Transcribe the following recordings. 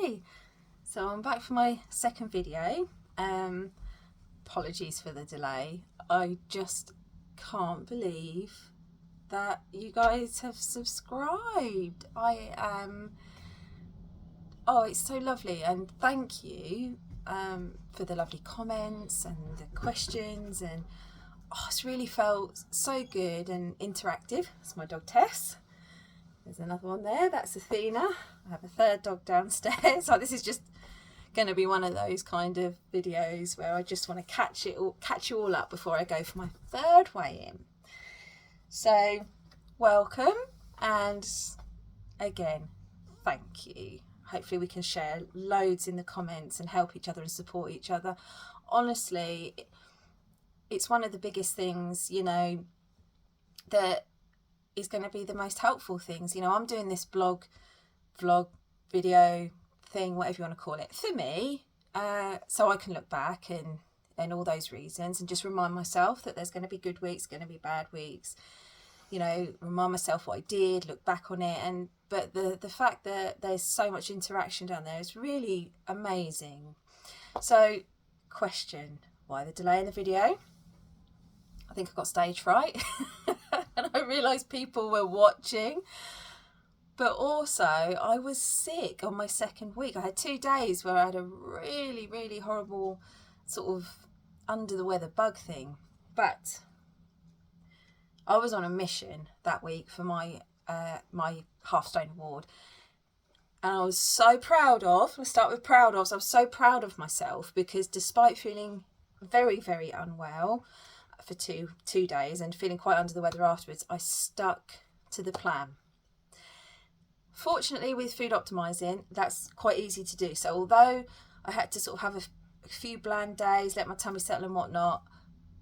Hey, so I'm back for my second video. Apologies for the delay. I just can't believe that you guys have subscribed. Oh, it's so lovely, and thank you for the lovely comments and the questions, and it's really felt so good and interactive. It's my dog Tess. There's another one there, that's Athena. I have a third dog downstairs. So this is just going to be one of those kind of videos where I just want to catch you all up before I go for my third weigh in. So welcome, and again, thank you. Hopefully we can share loads in the comments and help each other and support each other. Honestly, it's one of the biggest things, that is going to be the most helpful things. I'm doing this vlog, video thing, whatever you want to call it, for me, so I can look back and all those reasons and just remind myself that there's going to be good weeks, going to be bad weeks, remind myself what I did, look back on it. But the fact that there's so much interaction down there is really amazing. So, question, why the delay in the video? I think I got stage fright and I realised people were watching. But also, I was sick on my second week. I had 2 days where I had a really, really horrible sort of under the weather bug thing. But I was on a mission that week for my Half Stone Award. And I was so proud of, let's start with proud of, I was so proud of myself because despite feeling very, very unwell for two days and feeling quite under the weather afterwards, I stuck to the plan. Fortunately, with food optimizing, that's quite easy to do. So although I had to sort of have a few bland days, let my tummy settle and whatnot,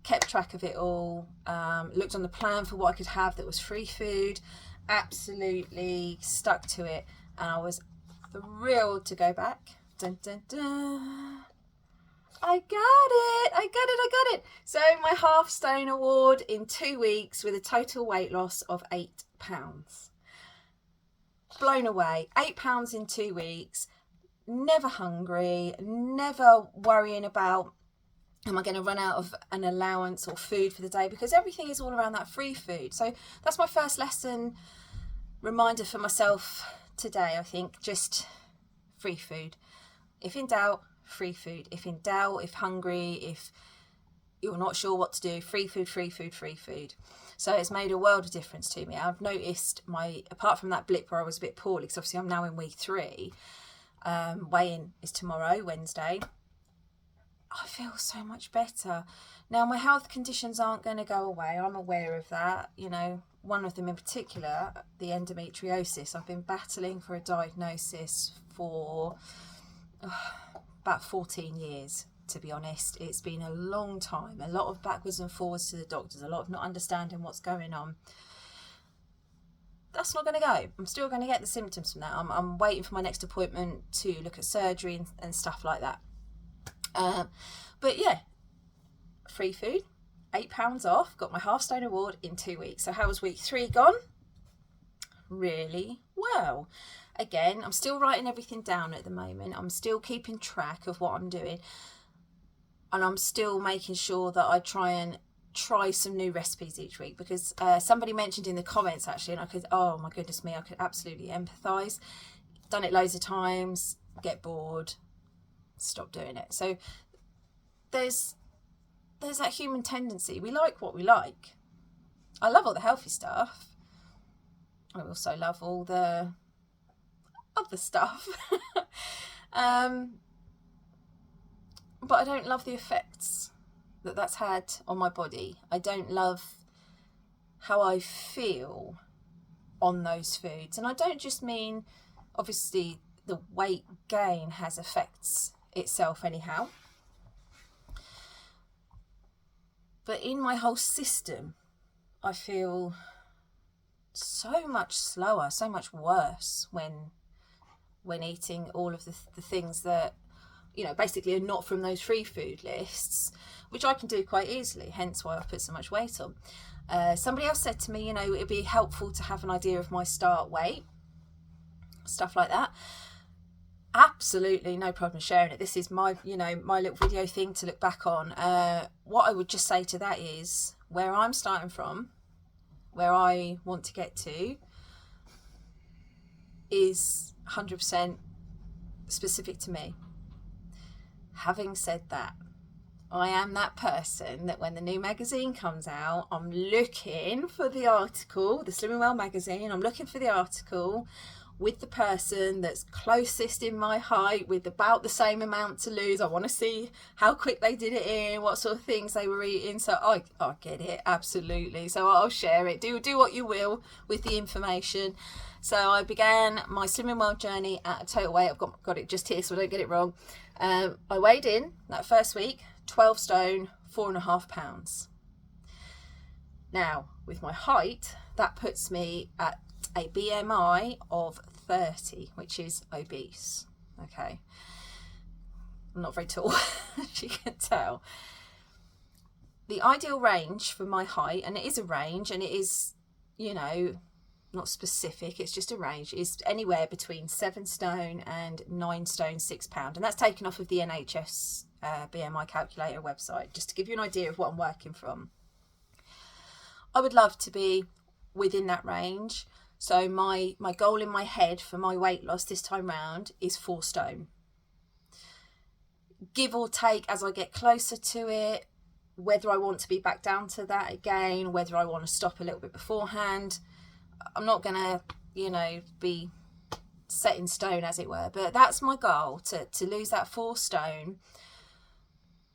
kept track of it all, looked on the plan for what I could have that was free food, absolutely stuck to it, and I was thrilled to go back. Dun, dun, dun. I got it. So my Half Stone Award in 2 weeks with a total weight loss of 8 pounds. Blown away. 8 pounds in 2 weeks. Never hungry, never worrying about am I going to run out of an allowance or food for the day, because everything is all around that free food. So that's my first lesson, reminder for myself today, I think, just free food. If in doubt, free food. If in doubt, if hungry, if you're not sure what to do, free food. So it's made a world of difference to me. I've noticed apart from that blip where I was a bit poorly, because obviously I'm now in week 3, weigh-in is tomorrow, Wednesday, I feel so much better. Now, my health conditions aren't going to go away. I'm aware of that. One of them in particular, the endometriosis. I've been battling for a diagnosis for about 14 years, to be honest. It's been a long time, a lot of backwards and forwards to the doctors, a lot of not understanding what's going on. That's not going to go. I'm still going to get the symptoms from that. I'm waiting for my next appointment to look at surgery and stuff like that. But yeah, free food, 8 pounds off, got my Half Stone Award in 2 weeks. So how was week 3 gone? Really well. Again, I'm still writing everything down at the moment. I'm still keeping track of what I'm doing. And I'm still making sure that I try some new recipes each week, because somebody mentioned in the comments actually, and oh my goodness me, I could absolutely empathise. Done it loads of times, get bored, stop doing it. So there's that human tendency. We like what we like. I love all the healthy stuff. I also love all the other stuff. But I don't love the effects that's had on my body. I don't love how I feel on those foods. And I don't just mean, obviously, the weight gain has effects itself anyhow. But in my whole system, I feel so much slower, so much worse when eating all of the things that, basically are not from those free food lists, which I can do quite easily, hence why I've put so much weight on. Somebody else said to me, it'd be helpful to have an idea of my start weight, stuff like that. Absolutely no problem sharing it. This is my, my little video thing to look back on. What I would just say to that is where I'm starting from, where I want to get to, is 100% specific to me. Having said that, I am that person that when the new magazine comes out, I'm looking for the article, the Slimming Well magazine, I'm looking for the article with the person that's closest in my height with about the same amount to lose. I want to see how quick they did it in, what sort of things they were eating. So I get it, absolutely. So I'll share it. Do what you will with the information. So I began my Slimming Well journey at a total weight. I've got it just here so I don't get it wrong. I weighed in that first week, 12 stone, 4.5 pounds. Now, with my height, that puts me at a BMI of 30, which is obese. Okay, I'm not very tall, as you can tell. The ideal range for my height, and it is a range, and it is, not specific, it's just a range, is anywhere between 7 stone and 9 stone 6 pound, and that's taken off of the NHS BMI calculator website, just to give you an idea of what I'm working from. I would love to be within that range. So my goal in my head for my weight loss this time round is 4 stone. Give or take as I get closer to it, whether I want to be back down to that again, whether I want to stop a little bit beforehand. I'm not going to, be set in stone, as it were. But that's my goal, to lose that 4 stone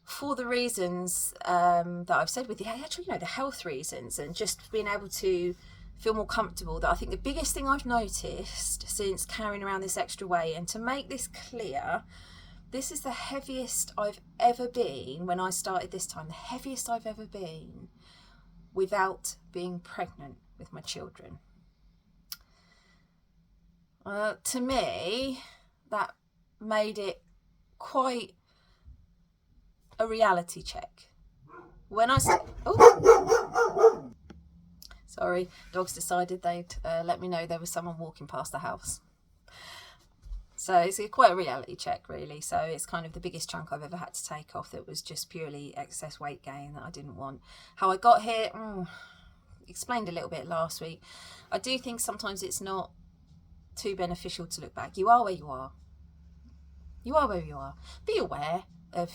for the reasons that I've said with the health reasons, and just being able to feel more comfortable. That I think the biggest thing I've noticed since carrying around this extra weight, and to make this clear, this is the heaviest I've ever been when I started this time, the heaviest I've ever been without being pregnant with my children. To me, that made it quite a reality check. When I sorry, dogs decided they'd let me know there was someone walking past the house. So it's quite a reality check, really. So it's kind of the biggest chunk I've ever had to take off that was just purely excess weight gain that I didn't want. How I got here, explained a little bit last week. I do think sometimes it's not too beneficial to look back. You are where you are. You are where you are. Be aware of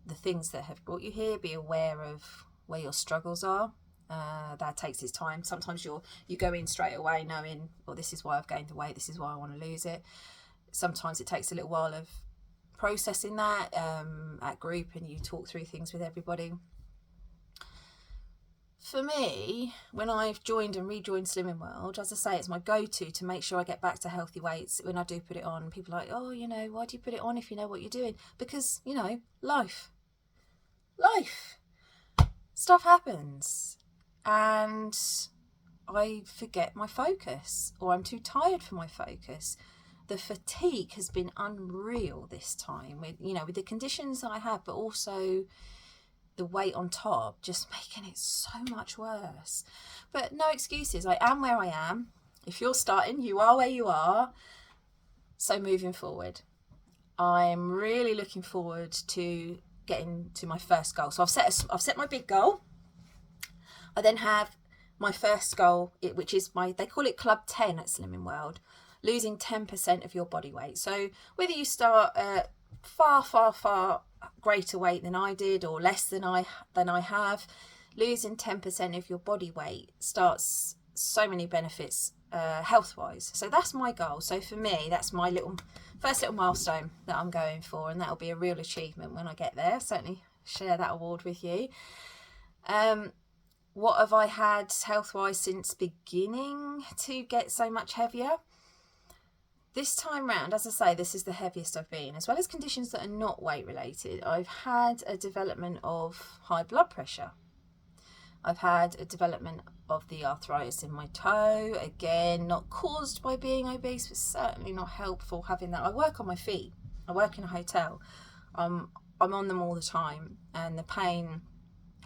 the things that have brought you here. Be aware of where your struggles are. That takes its time. Sometimes you go in straight away knowing, well, this is why I've gained the weight, this is why I want to lose it. Sometimes it takes a little while of processing that at group, and you talk through things with everybody. For me, when I've joined and rejoined Slimming World, as I say, it's my go-to to make sure I get back to healthy weights. When I do put it on, people are like, oh, why do you put it on if you know what you're doing? Because, life, stuff happens. And I forget my focus, or I'm too tired for my focus. The fatigue has been unreal this time with the conditions that I have, but also the weight on top just making it so much worse. But no excuses. I am where I am. If you're starting, you are where you are. So moving forward, I'm really looking forward to getting to my first goal. So I've set my big goal. I then have my first goal, which is they call it Club 10 at Slimming World, losing 10% of your body weight. So whether you start at far, far, far greater weight than I did, or less than I have, losing 10% of your body weight starts so many benefits health-wise. So that's my goal. So for me, that's my first little milestone that I'm going for, and that'll be a real achievement when I get there. I'll certainly share that award with you. What have I had health-wise since beginning to get so much heavier? This time round, as I say, this is the heaviest I've been, as well as conditions that are not weight-related. I've had a development of high blood pressure. I've had a development of the arthritis in my toe, again, not caused by being obese, but certainly not helpful having that. I work on my feet. I work in a hotel. I'm on them all the time, and the pain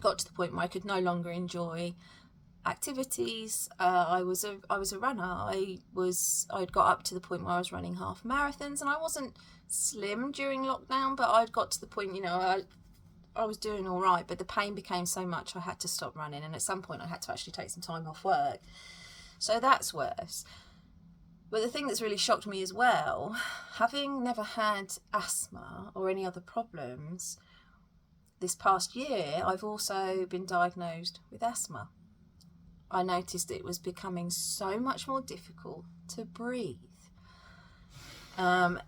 got to the point where I could no longer enjoy activities. I was a runner. I'd got up to the point where I was running half marathons, and I wasn't slim during lockdown, but I'd got to the point, you know, I was doing all right, but the pain became so much I had to stop running, and at some point I had to actually take some time off work. So that's worse. But the thing that's really shocked me as well, having never had asthma or any other problems, this past year I've also been diagnosed with asthma. I noticed it was becoming so much more difficult to breathe.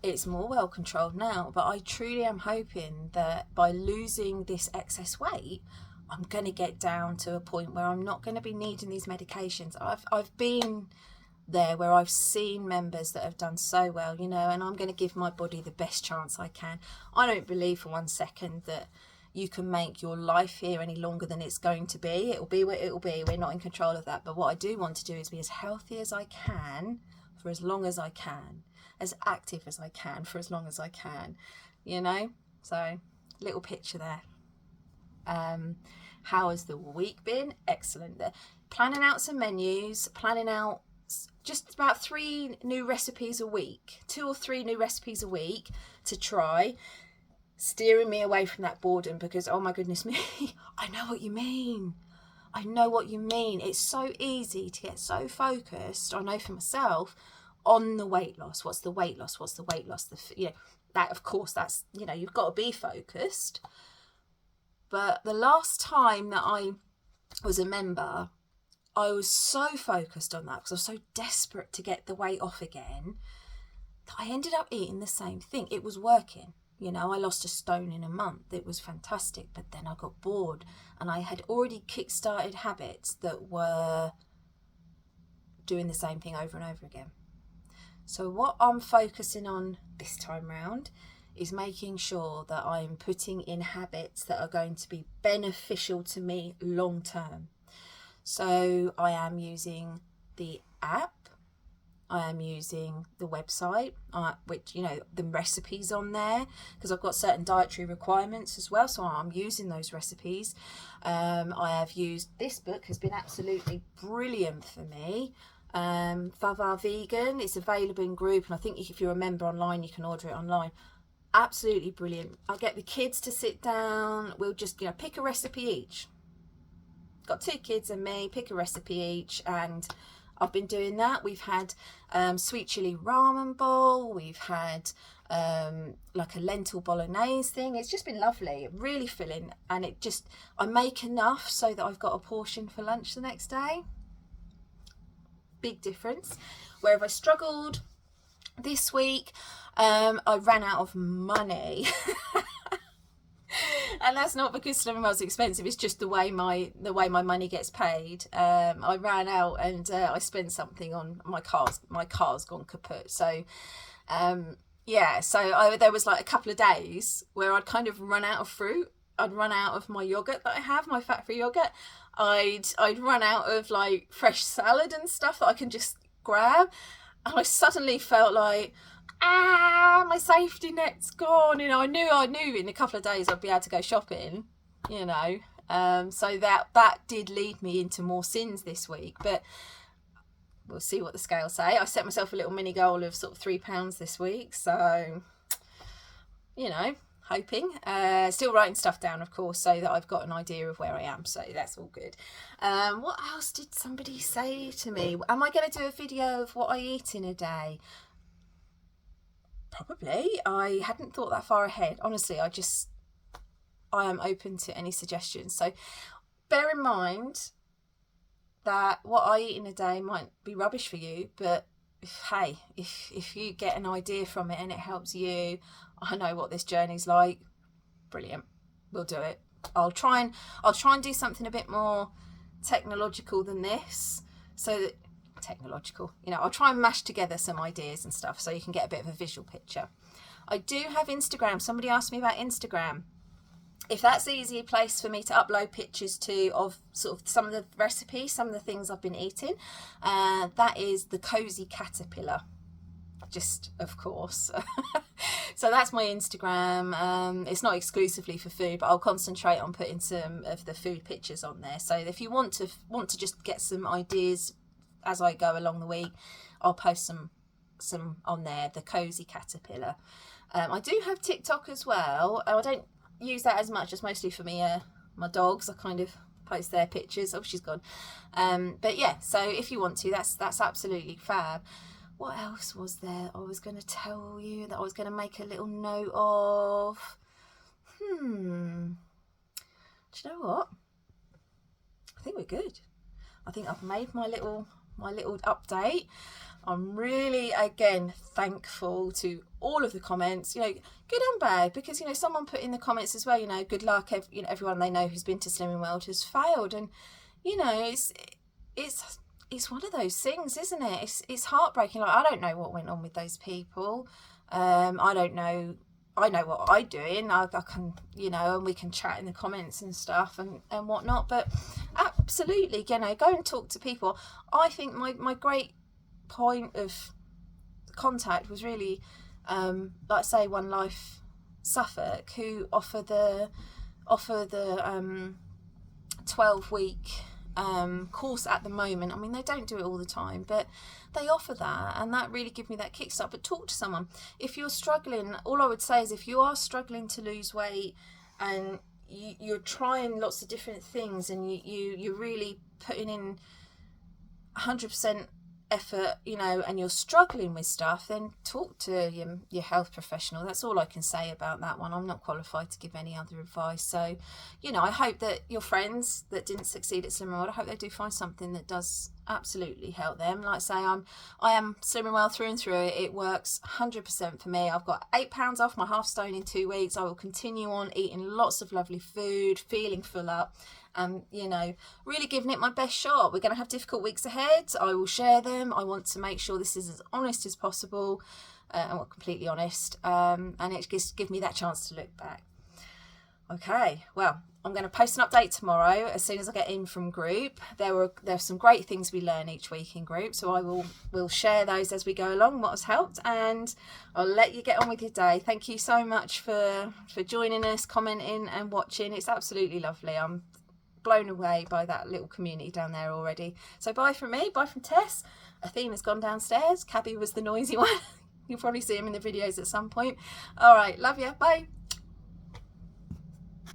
It's more well controlled now, but I truly am hoping that by losing this excess weight, I'm going to get down to a point where I'm not going to be needing these medications. I've been there where I've seen members that have done so well, you know, and I'm going to give my body the best chance I can. I don't believe for one second that you can make your life here any longer than it's going to be. It'll be what it'll be. We're not in control of that. But what I do want to do is be as healthy as I can for as long as I can, as active as I can for as long as I can, you know. So little picture there. How has the week been? Excellent. Planning out some menus, planning out just about 3 new recipes a week, 2 or 3 new recipes a week to try, steering me away from that boredom, because oh my goodness me, I know what you mean. I know what you mean. It's so easy to get so focused, I know for myself, on the weight loss. What's the weight loss? What's the weight loss? You know, that, of course, that's, you know, you've got to be focused. But the last time that I was a member, I was so focused on that because I was so desperate to get the weight off again that I ended up eating the same thing. It was working. You know, I lost 1 stone in a month. It was fantastic. But then I got bored, and I had already kick-started habits that were doing the same thing over and over again. So what I'm focusing on this time round is making sure that I'm putting in habits that are going to be beneficial to me long term. So I am using the app, I am using the website, which, you know, the recipes on there, because I've got certain dietary requirements as well, so I'm using those recipes. I have used, this book has been absolutely brilliant for me. Vava Vegan, it's available in group, and I think if you're a member online, you can order it online. Absolutely brilliant. I'll get the kids to sit down, we'll just, you know, pick a recipe each. Got 2 kids and me, pick a recipe each, and I've been doing that. We've had sweet chili ramen bowl, we've had like a lentil bolognese thing. It's just been lovely, really filling, and it just, I make enough so that I've got a portion for lunch the next day. Big difference. Where have I struggled this week? I ran out of money. And that's not because Slimming World's expensive, it's just the way my money gets paid. I ran out, and I spent something on my car's gone kaput. So yeah, so there was like a couple of days where I'd kind of run out of fruit. I'd run out of my yogurt that I have, my fat-free yogurt. I'd run out of like fresh salad and stuff that I can just grab, and I suddenly felt like, my safety net's gone. You know, I knew in a couple of days I'd be able to go shopping, you know. So that did lead me into more sins this week, but we'll see what the scales say. I set myself a little mini goal of sort of £3 this week, so, you know, hoping. Still writing stuff down, of course, so that I've got an idea of where I am, so that's all good. What else did somebody say to me? Am I going to do a video of what I eat in a day? Probably. I hadn't thought that far ahead. Honestly, I am open to any suggestions. So bear in mind that what I eat in a day might be rubbish for you, but if you get an idea from it and it helps you, I know what this journey's like. Brilliant. We'll do it. I'll try and do something a bit more technological than this, so that technological, you know, I'll try and mash together some ideas and stuff so you can get a bit of a visual picture. I do have Instagram. Somebody asked me about Instagram. If that's the easier place for me to upload pictures to of sort of some of the recipes, some of the things I've been eating, that is the Cozy Caterpillar. just of course. So that's my Instagram. It's not exclusively for food, but I'll concentrate on putting some of the food pictures on there. So if you want to just get some ideas as I go along the week, I'll post some on there. The Cozy Caterpillar. I do have TikTok as well. I don't use that as much. It's mostly for me, my dogs. I kind of post their pictures. Oh, she's gone. But yeah, so if you want to, that's absolutely fab. What else was there I was going to tell you that I was going to make a little note of? Do you know what? I think we're good. I think I've made my little update. I'm really, again, thankful to all of the comments, you know, good and bad, because, you know, someone put in the comments as well, you know, good luck, you know, everyone they know who's been to Slimming World has failed. And, you know, it's one of those things, isn't it? It's heartbreaking. Like, I don't know what went on with those people. I don't know. I know what I'm doing. I can, you know, and we can chat in the comments and stuff and whatnot. But absolutely, you know, go and talk to people. I think my great point of contact was really, like I say, One Life Suffolk, who offer the 12-week course at the moment. I mean, they don't do it all the time, but they offer that, and that really gives me that kickstart. But talk to someone. If you're struggling, all I would say is, if you are struggling to lose weight and you're trying lots of different things, and you're really putting in 100% effort, you know, and you're struggling with stuff, then talk to your health professional. That's all I can say about that one. I'm not qualified to give any other advice. So, you know, I hope that your friends that didn't succeed at Slimming World, I hope they do find something that does absolutely help them. Like I say, I am Slimming World through and through. It works 100% for me. I've got 8 pounds off my half stone in 2 weeks. I will continue on eating lots of lovely food, feeling full up, and, you know, really giving it my best shot. We're going to have difficult weeks ahead. I will share them. I want to make sure this is as honest as possible, and we're completely honest, and it just gives me that chance to look back. Okay, well, I'm going to post an update tomorrow as soon as I get in from group. There's some great things we learn each week in group, so we'll share those as we go along, what has helped, and I'll let you get on with your day. Thank you so much for joining us, commenting and watching. It's absolutely lovely. I'm blown away by that little community down there already. So bye from me, bye from Tess. Athena's gone downstairs. Cabby was the noisy one. You'll probably see him in the videos at some point. All right, love you, bye.